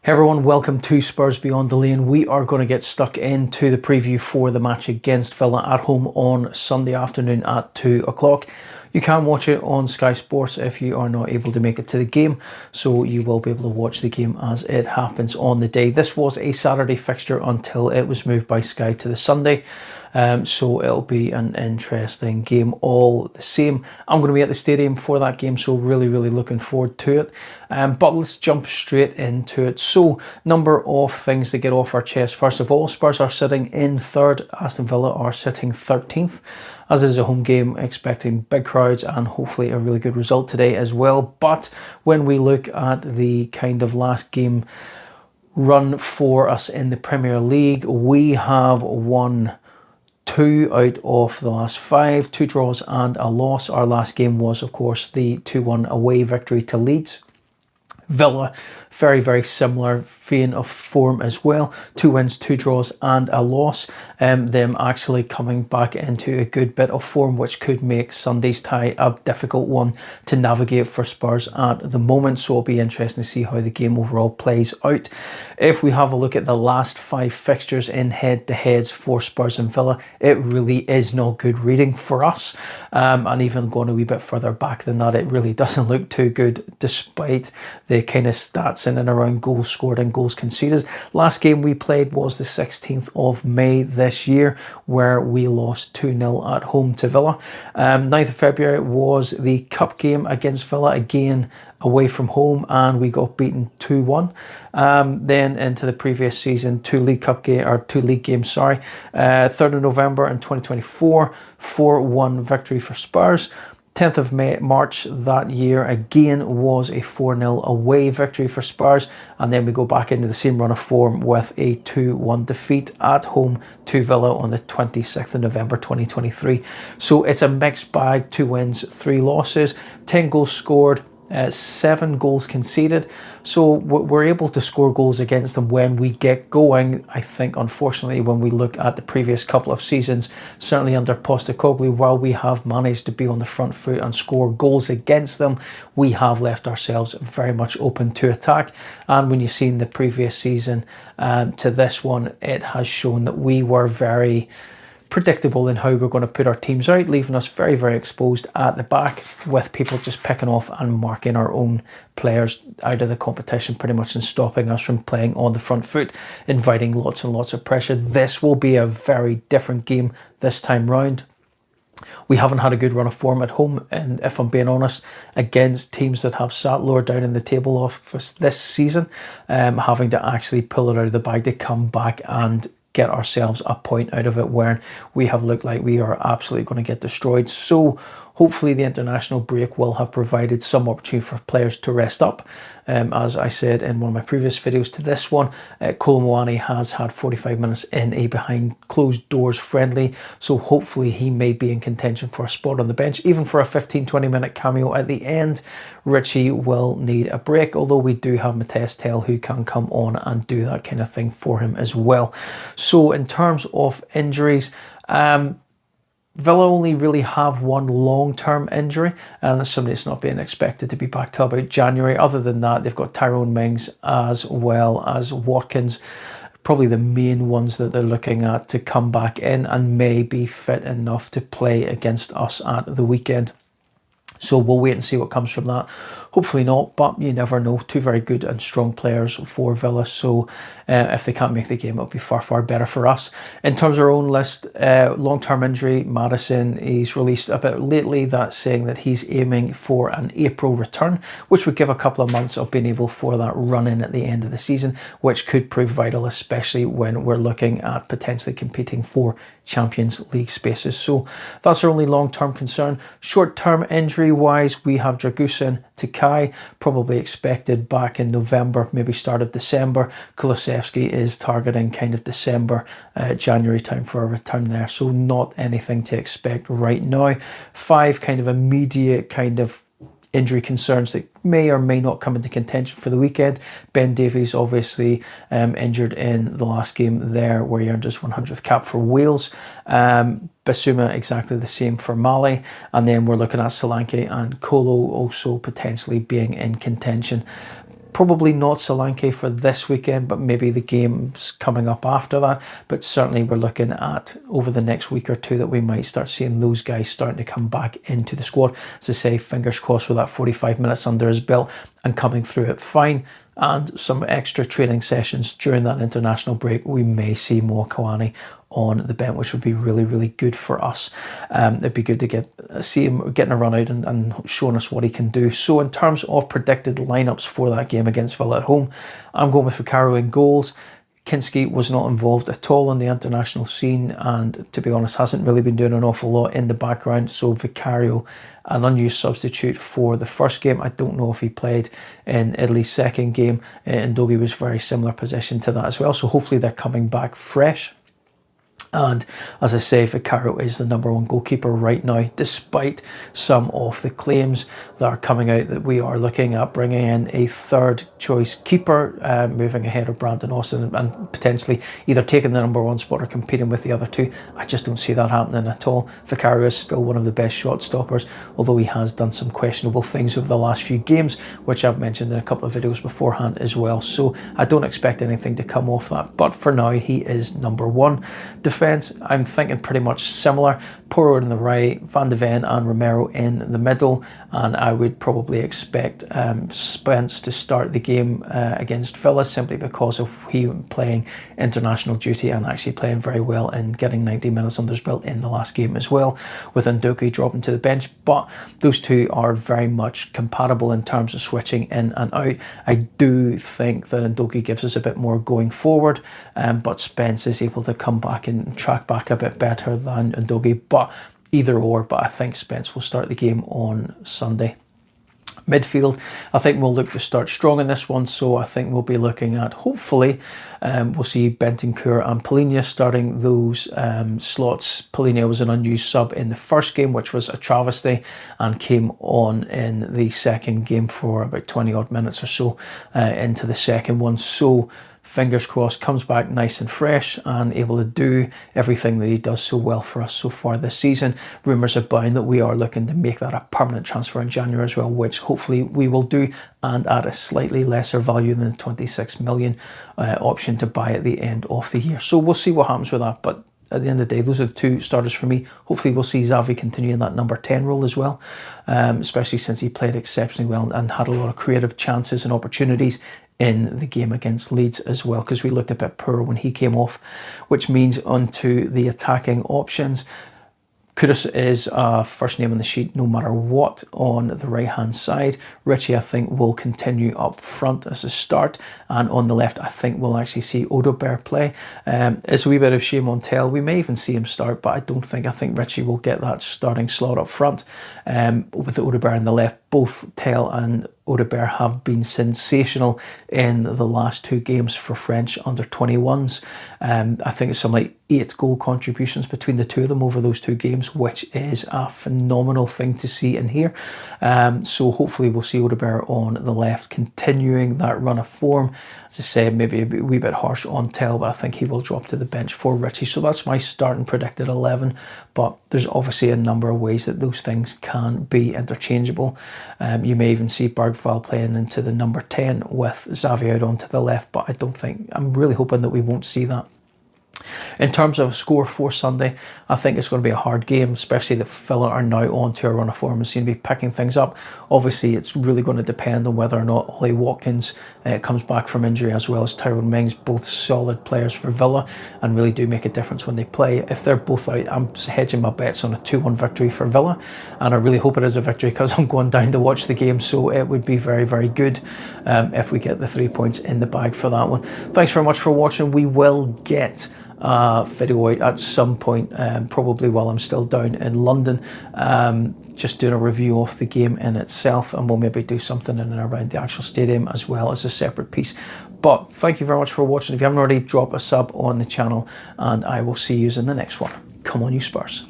Hey everyone, welcome to Spurs Beyond the Lane. We are going to get stuck into the preview for the match against Villa at home on Sunday afternoon at 2 o'clock. You can watch it on Sky Sports if you are not able to make it to the game, so you will be able to watch the game as it happens on the day. This was a Saturday fixture until it was moved by Sky to the Sunday. So it'll be an interesting game all the same. I'm going to be at the stadium for that game, so really looking forward to it. But let's jump straight into it. So, number of things to get off our chest. First of all, Spurs are sitting in third. Aston Villa are sitting 13th. As it is a home game, expecting big crowds and hopefully a really good result today as well. But when we look at the kind of last game run for us in the Premier League, we have won 2 out of the last 5, 2 draws and a loss. Our last game was, of course, the 2-1 away victory to Leeds. Villa, very similar vein of form as well. 2 wins, 2 draws and a loss. Them actually coming back into a good bit of form, which could make Sunday's tie a difficult one to navigate for Spurs at the moment. So it'll be interesting to see how the game overall plays out. If we have a look at the last 5 fixtures in head-to-heads for Spurs and Villa, it really is not good reading for us. And even going a wee bit further back than that, it really doesn't look too good despite the kind of stats in and around goals scored and goals conceded. Last game we played was the 16th of May this year, where we lost 2-0 at home to Villa. 9th of February was the cup game against Villa, again away from home, and we got beaten 2-1. Then into the previous season, 2 league games, 3rd of November in 2024, 4-1 victory for Spurs. 10th of March that year again was a 4-0 away victory for Spurs, and then we go back into the same run of form with a 2-1 defeat at home to Villa on the 26th of November 2023. So it's a mixed bag, 2 wins, 3 losses, 10 goals scored, 7 goals conceded. So we're able to score goals against them when we get going. I think, unfortunately, when we look at the previous couple of seasons, certainly under Postecoglou, while we have managed to be on the front foot and score goals against them, we have left ourselves very much open to attack. And when you've seen the previous season to this one, it has shown that we were very predictable in how we're going to put our teams out, leaving us very exposed at the back, with people just picking off and marking our own players out of the competition pretty much and stopping us from playing on the front foot, inviting lots and lots of pressure. This will be a very different game this time round. We haven't had a good run of form at home, and if I'm being honest, against teams that have sat lower down in the table of this season, having to actually pull it out of the bag to come back and get ourselves a point out of it, where we have looked like we are absolutely going to get destroyed. So hopefully the international break will have provided some opportunity for players to rest up. As I said in one of my previous videos to this one, Kolo Muani has had 45 minutes in a behind closed doors friendly, so hopefully he may be in contention for a spot on the bench, even for a 15-20 minute cameo at the end. Richie will need a break, although we do have Matthias Tell who can come on and do that kind of thing for him as well. So in terms of injuries, Villa only really have one long-term injury, and that's somebody that's not being expected to be back till about January. Other than that, they've got Tyrone Mings as well as Watkins, probably the main ones that they're looking at to come back in and may be fit enough to play against us at the weekend. So we'll wait and see what comes from that. Hopefully not, but you never know. 2 very good and strong players for Villa, so if they can't make the game, it'll be far better for us. In terms of our own list, long-term injury, Maddison, he's released a bit lately that saying that he's aiming for an April return, which would give a couple of months of being able for that run-in at the end of the season, which could prove vital, especially when we're looking at potentially competing for Champions League spaces. So that's our only long-term concern. Short-term injury-wise, we have Dragusin, Takai, probably expected back in November, maybe start of December. Kulusevski is targeting kind of December, January time for a return there, so not anything to expect right now. 5 kind of immediate kind of injury concerns that may or may not come into contention for the weekend. Ben Davies obviously injured in the last game there, where he earned his 100th cap for Wales. Basuma exactly the same for Mali, and then we're looking at Solanke and Kolo also potentially being in contention. Probably not Solanke for this weekend, but maybe the games coming up after that. But certainly we're looking at over the next week or two that we might start seeing those guys starting to come back into the squad. As I say, fingers crossed with that 45 minutes under his belt and coming through it fine. And some extra training sessions during that international break, we may see more Kawani on the bench, which would be really, really good for us. It'd be good to see him getting a run out and showing us what he can do. So in terms of predicted lineups for that game against Villa at home, I'm going with Vicario in goals. Kinski was not involved at all on the international scene and, to be honest, hasn't really been doing an awful lot in the background. So Vicario, an unused substitute for the first game. I don't know if he played in Italy's second game. And Ndogi was very similar position to that as well. So hopefully they're coming back fresh. And as I say, Vicario is the number one goalkeeper right now, despite some of the claims that are coming out that we are looking at bringing in a third choice keeper, moving ahead of Brandon Austin and potentially either taking the number one spot or competing with the other two. I just don't see that happening at all. Vicario is still one of the best shot stoppers, although he has done some questionable things over the last few games, which I've mentioned in a couple of videos beforehand as well. So I don't expect anything to come off that. But for now, he is number one. Defence, I'm thinking pretty much similar. Porro in the right, Van de Ven and Romero in the middle, and I would probably expect Spence to start the game against Villa simply because of him playing international duty and actually playing very well and getting 90 minutes under his belt in the last game as well, with Ndogi dropping to the bench. But those two are very much compatible in terms of switching in and out. I do think that Ndogi gives us a bit more going forward, but Spence is able to come back and track back a bit better than Ndogi. But either or, but I think Spence will start the game on Sunday. Midfield, I think we'll look to start strong in this one, so I think we'll be looking at, hopefully, we'll see Bentancur and Polina starting those slots. Polina was an unused sub in the first game, which was a travesty, and came on in the second game for about 20 odd minutes or so into the second one. So fingers crossed, comes back nice and fresh and able to do everything that he does so well for us so far this season. Rumours abound that we are looking to make that a permanent transfer in January as well, which hopefully we will do, and at a slightly lesser value than the 26 million option to buy at the end of the year. So we'll see what happens with that, but at the end of the day, those are the two starters for me. Hopefully we'll see Xavi continue in that number 10 role as well, especially since he played exceptionally well and had a lot of creative chances and opportunities in the game against Leeds as well, because we looked a bit poor when he came off, which means onto the attacking options. Kudus is first name on the sheet no matter what on the right hand side. Richie, I think, will continue up front as a start, and on the left I think we'll actually see Odobert play. It's a wee bit of shame on Tell. We may even see him start, but I think Richie will get that starting slot up front with Odobert on the left. Both Tell and Odobert have been sensational in the last two games for French under-21s. I think it's something like 8 goal contributions between the two of them over those two games, which is a phenomenal thing to see and hear. So hopefully we'll see Odobert on the left continuing that run of form. As I said, maybe a wee bit harsh on Tell, but I think he will drop to the bench for Richie. So that's my starting predicted 11, but there's obviously a number of ways that those things can be interchangeable. You may even see Bergvall playing into the number 10 with Xavi out onto the left, but I'm really hoping that we won't see that. In terms of score for Sunday, I think it's going to be a hard game, especially that Villa are now on to a run of form and seem to be picking things up. Obviously, it's really going to depend on whether or not Ollie Watkins comes back from injury, as well as Tyrone Mings, both solid players for Villa and really do make a difference when they play. If they're both out, I'm hedging my bets on a 2-1 victory for Villa, and I really hope it is a victory because I'm going down to watch the game, so it would be very, very good if we get the 3 points in the bag for that one. Thanks very much for watching. We will get video out at some point, probably while I'm still down in London, just doing a review of the game in itself, and we'll maybe do something in and around the actual stadium as well as a separate piece. But thank you very much for watching. If you haven't already, drop a sub on the channel, and I will see you in the next one. Come on, you Spurs.